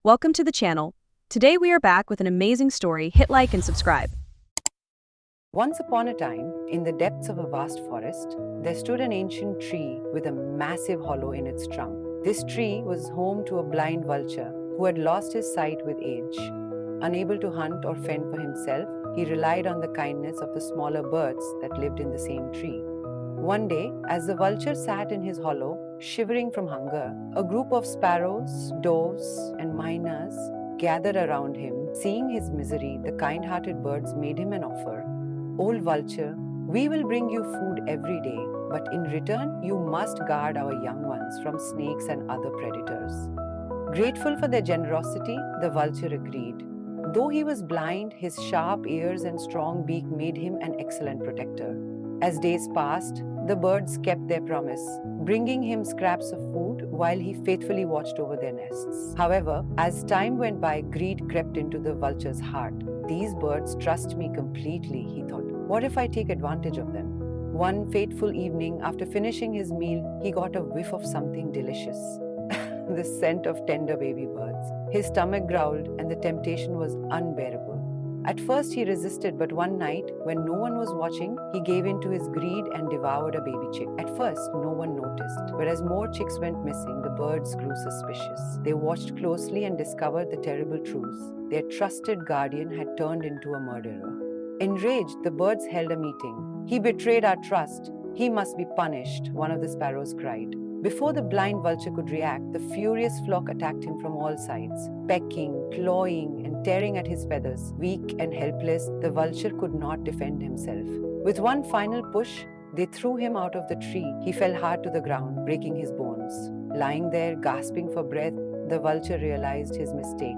Welcome to the channel. Today we are back with an amazing story. Hit like and subscribe. Once upon a time, in the depths of a vast forest, there stood an ancient tree with a massive hollow in its trunk. This tree was home to a blind vulture who had lost his sight with age. Unable to hunt or fend for himself, he relied on the kindness of the smaller birds that lived in the same tree. One day, as the vulture sat in his hollow, shivering from hunger, a group of sparrows, doves, and miners gathered around him. Seeing his misery, the kind hearted birds made him an offer. Old vulture, we will bring you food every day, but in return, you must guard our young ones from snakes and other predators. Grateful for their generosity, the vulture agreed. Though he was blind, his sharp ears and strong beak made him an excellent protector. As days passed, the birds kept their promise, bringing him scraps of food while he faithfully watched over their nests. However, as time went by, greed crept into the vulture's heart. These birds trust me completely, he thought. What if I take advantage of them? One fateful evening, after finishing his meal, he got a whiff of something delicious. The scent of tender baby birds. His stomach growled, and the temptation was unbearable. At first, he resisted, but one night, when no one was watching, he gave in to his greed and devoured a baby chick. At first, no one noticed, but as more chicks went missing, the birds grew suspicious. They watched closely and discovered the terrible truth. Their trusted guardian had turned into a murderer. Enraged, the birds held a meeting. He betrayed our trust. He must be punished, one of the sparrows cried. Before the blind vulture could react, the furious flock attacked him from all sides, pecking, clawing, and tearing at his feathers. Weak and helpless, the vulture could not defend himself. With one final push, they threw him out of the tree. He fell hard to the ground, breaking his bones. Lying there, gasping for breath, the vulture realized his mistake.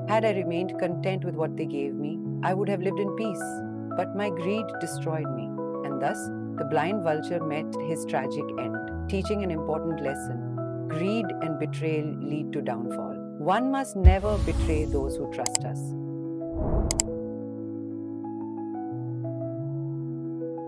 Had I remained content with what they gave me, I would have lived in peace. But my greed destroyed me, and thus the blind vulture met his tragic end, teaching an important lesson. Greed and betrayal lead to downfall. One must never betray those who trust us.